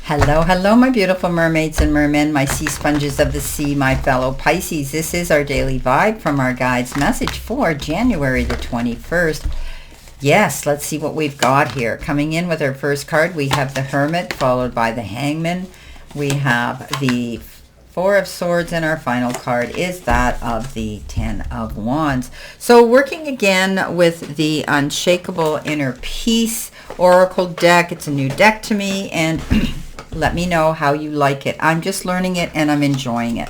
Hello, hello, my beautiful mermaids and mermen, my sea sponges of the sea, my fellow Pisces. This is our daily vibe from our guide's message for January the 21st. Yes, let's see what we've got here. Coming in with our first card, we have the Hermit, followed by the Hangman. We have the Four of Swords, and our final card is that of the Ten of Wands. So working again with the Unshakable Inner Peace Oracle deck. It's a new deck to me, and let me know how you like it. I'm just learning it and I'm enjoying it.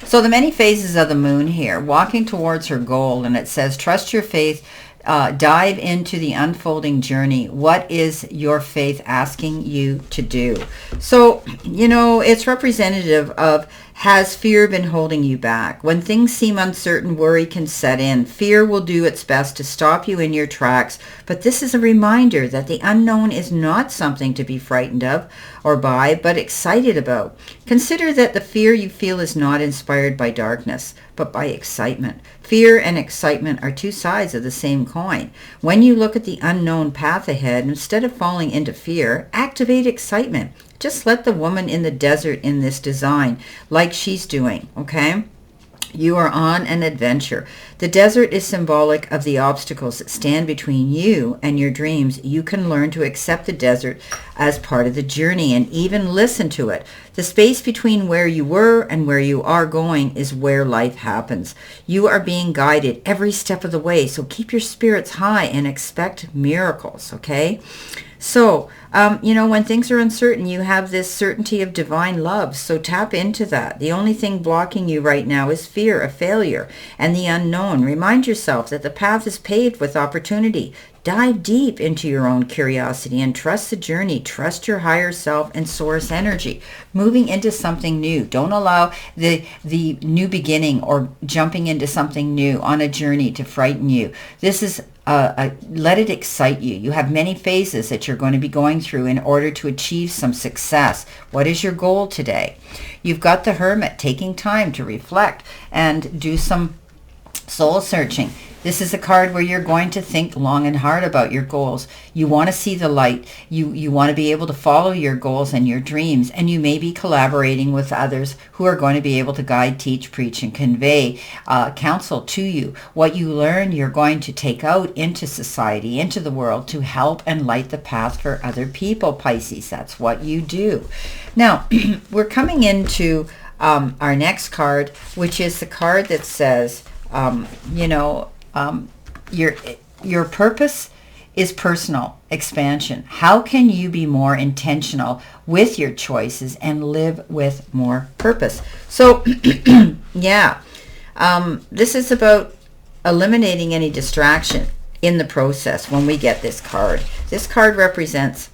So the many phases of the moon here, walking towards her goal, and it says, trust your faith, dive into the unfolding journey. What is your faith asking you to do? So, it's representative of, has fear been holding you back? When things seem uncertain, worry can set in. Fear will do its best to stop you in your tracks, but this is a reminder that the unknown is not something to be frightened of or by, but excited about. Consider that the fear you feel is not inspired by darkness, but by excitement. Fear and excitement are two sides of the same coin. When you look at the unknown path ahead, instead of falling into fear, activate excitement. Just let the woman in the desert in this design like she's doing, okay? You are on an adventure. The desert is symbolic of the obstacles that stand between you and your dreams. You can learn to accept the desert as part of the journey and even listen to it. The space between where you were and where you are going is where life happens. You are being guided every step of the way, so keep your spirits high and expect miracles, okay? So, when things are uncertain, you have this certainty of divine love. So tap into that. The only thing blocking you right now is fear of failure and the unknown. Remind yourself that the path is paved with opportunity. Dive deep into your own curiosity and trust the journey. Trust your higher self and source energy. Moving into something new. Don't allow the new beginning or jumping into something new on a journey to frighten you. This is let it excite you. You have many phases that you're going to be going through in order to achieve some success. What is your goal today? You've got the Hermit taking time to reflect and do some soul searching. This is a card where you're going to think long and hard about your goals. You want to see the light. You want to be able to follow your goals and your dreams. And you may be collaborating with others who are going to be able to guide, teach, preach, and convey counsel to you. What you learn, you're going to take out into society, into the world, to help and light the path for other people, Pisces. That's what you do. Now, we're coming into our next card, which is the card that says, your purpose is personal expansion. How can you be more intentional with your choices and live with more purpose? So, this is about eliminating any distraction in the process when we get this card. This card represents,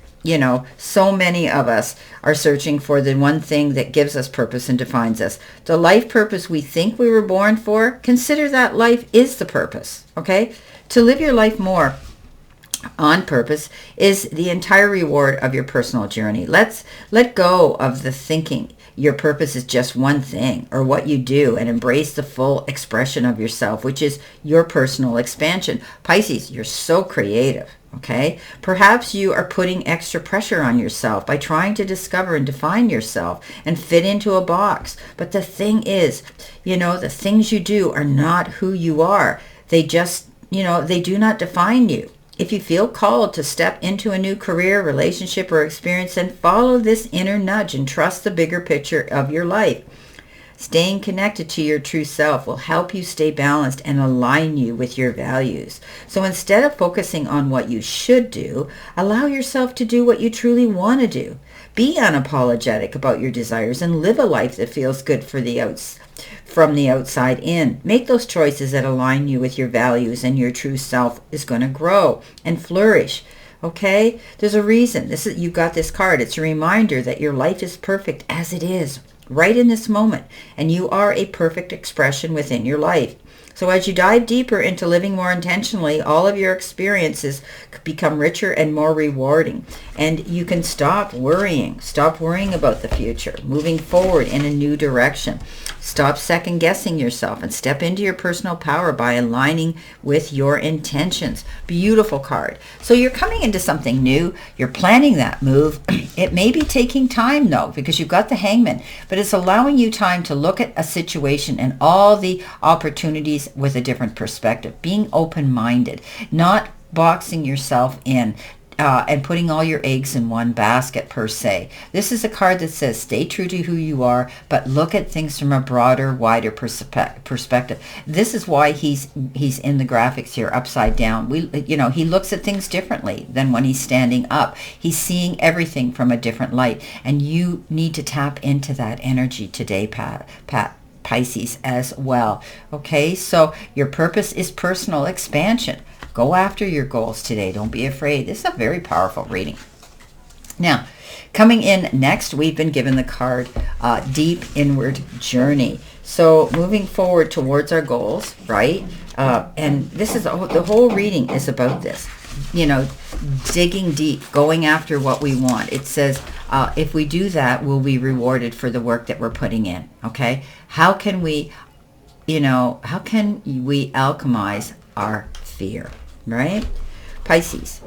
so many of us are searching for the one thing that gives us purpose and defines us. The life purpose we think we were born for, consider that life is the purpose, okay? To live your life more on purpose is the entire reward of your personal journey. Let go of the thinking your purpose is just one thing or what you do, and embrace the full expression of yourself, which is your personal expansion. Pisces, you're so creative. Okay, perhaps you are putting extra pressure on yourself by trying to discover and define yourself and fit into a box. But the thing is, the things you do are not who you are. They just, they do not define you. If you feel called to step into a new career, relationship, or experience, then follow this inner nudge and trust the bigger picture of your life. Staying connected to your true self will help you stay balanced and align you with your values. So instead of focusing on what you should do, allow yourself to do what you truly want to do. Be unapologetic about your desires and live a life that feels good from the outside in. Make those choices that align you with your values, and your true self is going to grow and flourish. Okay? There's a reason. You got this card. It's a reminder that your life is perfect as it is, right in this moment, and you are a perfect expression within your life. So as you dive deeper into living more intentionally, all of your experiences become richer and more rewarding, and you can stop worrying about the future, moving forward in a new direction. Stop second guessing yourself and step into your personal power by aligning with your intentions. Beautiful card. So you're coming into something new. You're planning that move. It may be taking time, though, because you've got the Hangman, but it's allowing you time to look at a situation and all the opportunities with a different perspective, being open-minded, not boxing yourself in, and putting all your eggs in one basket, per se. This is a card that says stay true to who you are, but look at things from a broader, wider perspective. This is why he's in the graphics here upside down. He looks at things differently than when he's standing up. He's seeing everything from a different light, and you need to tap into that energy today, Pisces, as well. Okay, so your purpose is personal expansion. Go after your goals today. Don't be afraid. This is a very powerful reading. Now, coming in next, we've been given the card Deep Inward Journey. So moving forward towards our goals, right? And this is the whole reading is about this. Digging deep, going after what we want. It says, if we do that, we'll be rewarded for the work that we're putting in. Okay? How can we alchemize our fear? Right? Pisces.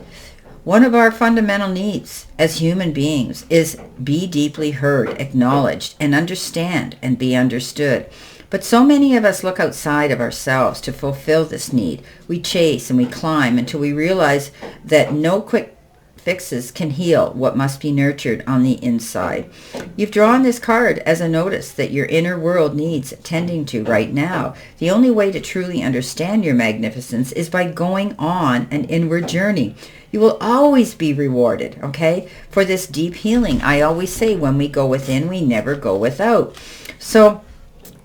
One of our fundamental needs as human beings is be deeply heard, acknowledged, and understand and be understood. But so many of us look outside of ourselves to fulfill this need. We chase and we climb until we realize that no quick fixes can heal what must be nurtured on the inside. You've drawn this card as a notice that your inner world needs tending to right now. The only way to truly understand your magnificence is by going on an inward journey. You will always be rewarded, okay, for this deep healing. I always say when we go within, we never go without. So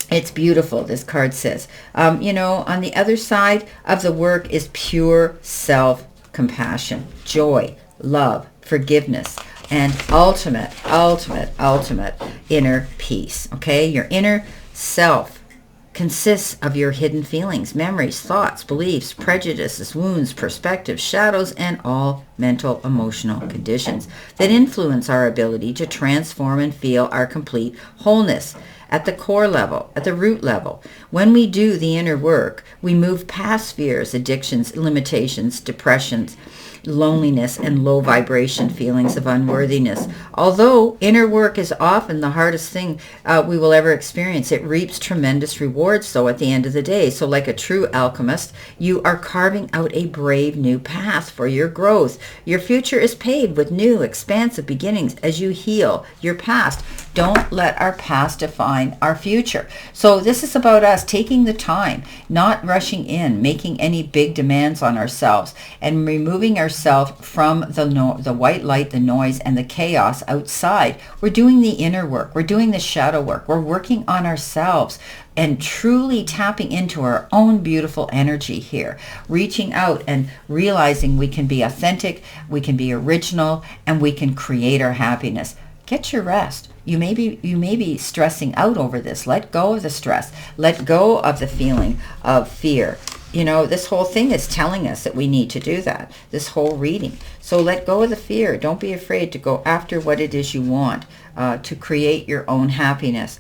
it's beautiful, this card says. On the other side of the work is pure self-compassion, joy, love, forgiveness, and ultimate inner peace. Okay, your inner self consists of your hidden feelings, memories, thoughts, beliefs, prejudices, wounds, perspectives, shadows, and all mental emotional conditions that influence our ability to transform and feel our complete wholeness. At the core level, at the root level, when we do the inner work, we move past fears, addictions, limitations, depressions, loneliness, and low vibration feelings of unworthiness. Although inner work is often the hardest thing we will ever experience, it reaps tremendous rewards, though, at the end of the day. So like a true alchemist, you are carving out a brave new path for your growth. Your future is paved with new, expansive beginnings as you heal your past. Don't let our past define our future. So this is about us taking the time, not rushing in, making any big demands on ourselves, and removing ourselves from the white light, the noise, and the chaos outside. We're doing the inner work. We're doing the shadow work. We're working on ourselves and truly tapping into our own beautiful energy here, reaching out and realizing we can be authentic, we can be original, and we can create our happiness. Get your rest. You may be stressing out over this. Let go of the stress. Let go of the feeling of fear. This whole thing is telling us that we need to do that, this whole reading. So let go of the fear. Don't be afraid to go after what it is you want, to create your own happiness.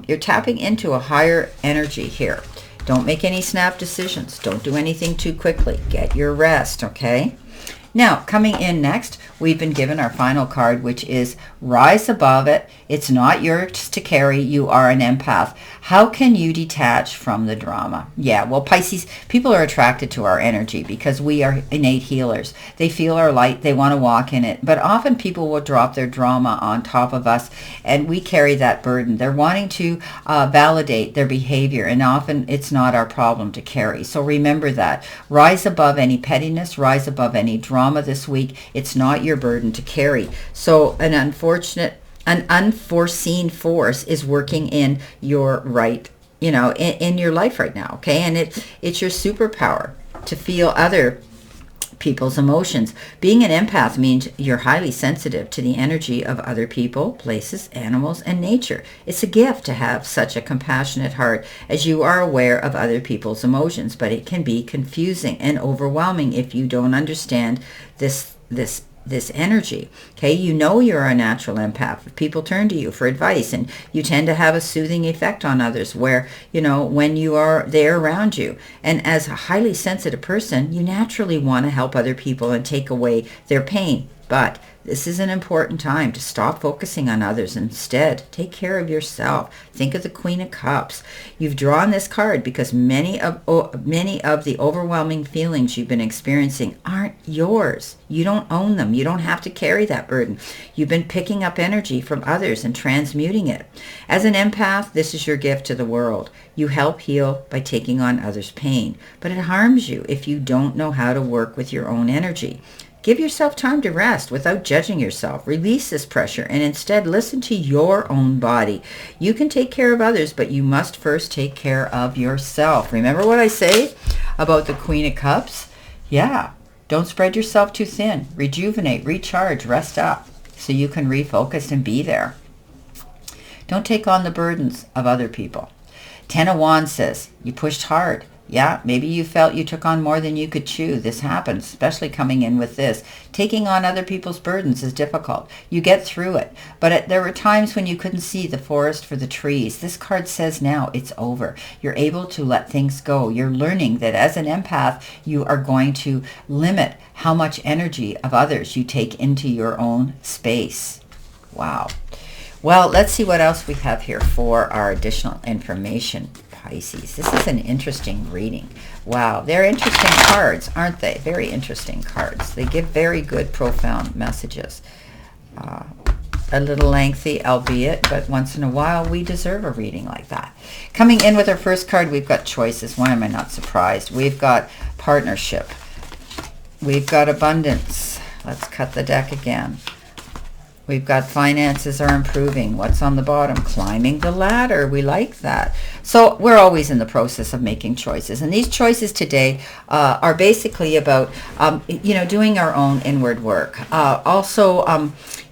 You're tapping into a higher energy here. Don't make any snap decisions. Don't do anything too quickly. Get your rest, okay? Now, coming in next, we've been given our final card, which is Rise Above It. It's not yours to carry. You are an empath. How can you detach from the drama? Yeah, well, Pisces, people are attracted to our energy because we are innate healers. They feel our light. They want to walk in it. But often people will drop their drama on top of us, and we carry that burden. They're wanting to validate their behavior, and often it's not our problem to carry. So remember that. Rise above any pettiness. Rise above any drama this week. It's not your burden to carry. So an unforeseen force is working in your in your life right now, okay? And it's your superpower to feel other people's emotions. Being an empath means you're highly sensitive to the energy of other people, places, animals, and nature. It's a gift to have such a compassionate heart, as you are aware of other people's emotions, but it can be confusing and overwhelming if you don't understand this energy. Okay, you're a natural empath. People turn to you for advice, and you tend to have a soothing effect on others where, when you are there around you. And as a highly sensitive person, you naturally want to help other people and take away their pain. But This is an important time to stop focusing on others. Instead, take care of yourself. Think of the Queen of Cups. You've drawn this card because many of the overwhelming feelings you've been experiencing aren't yours. You don't own them. You don't have to carry that burden. You've been picking up energy from others and transmuting it. As an empath, this is your gift to the world. You help heal by taking on others' pain, but it harms you if you don't know how to work with your own energy. Give yourself time to rest without judging yourself. Release this pressure and instead listen to your own body. You can take care of others, but you must first take care of yourself. Remember what I say about the Queen of Cups? Yeah, don't spread yourself too thin. Rejuvenate, recharge, rest up so you can refocus and be there. Don't take on the burdens of other people. Ten of Wands says, you pushed hard. Yeah, maybe you felt you took on more than you could chew. This happens, especially coming in with this. Taking on other people's burdens is difficult. You get through it. But there were times when you couldn't see the forest for the trees. This card says now it's over. You're able to let things go. You're learning that as an empath, you are going to limit how much energy of others you take into your own space. Wow. Well, let's see what else we have here for our additional information. Pisces. This is an interesting reading. Wow, they're interesting cards, aren't they? Very interesting cards. They give very good, profound messages. A little lengthy, albeit, but once in a while we deserve a reading like that. Coming in with our first card, we've got choices. Why am I not surprised? We've got partnership. We've got abundance. Let's cut the deck again. We've got finances are improving. What's on the bottom? Climbing the ladder. We like that. So we're always in the process of making choices. And these choices today are basically about, doing our own inward work.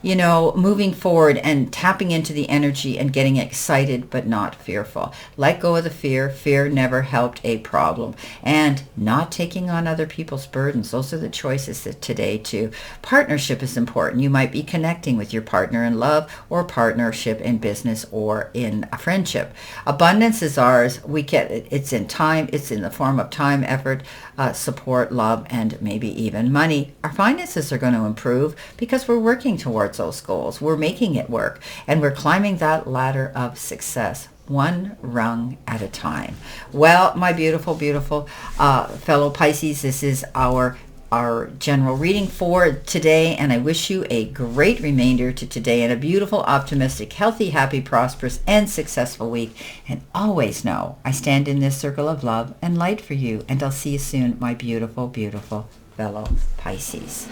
Moving forward and tapping into the energy and getting excited but not fearful. Let go of the fear. Fear never helped a problem. And not taking on other people's burdens. Those are the choices that today too. Partnership is important. You might be connecting with your partner in love or partnership in business or in a friendship. Abundance is ours. We get it. It's in time. It's in the form of time, effort, support, love, and maybe even money. Our finances are going to improve because we're working towards those goals. We're making it work, and we're climbing that ladder of success, one rung at a time. Well, my beautiful, beautiful fellow Pisces, this is our general reading for today, and I wish you a great remainder to today and a beautiful, optimistic, healthy, happy, prosperous, and successful week. And always know I stand in this circle of love and light for you, and I'll see you soon, my beautiful, beautiful fellow Pisces.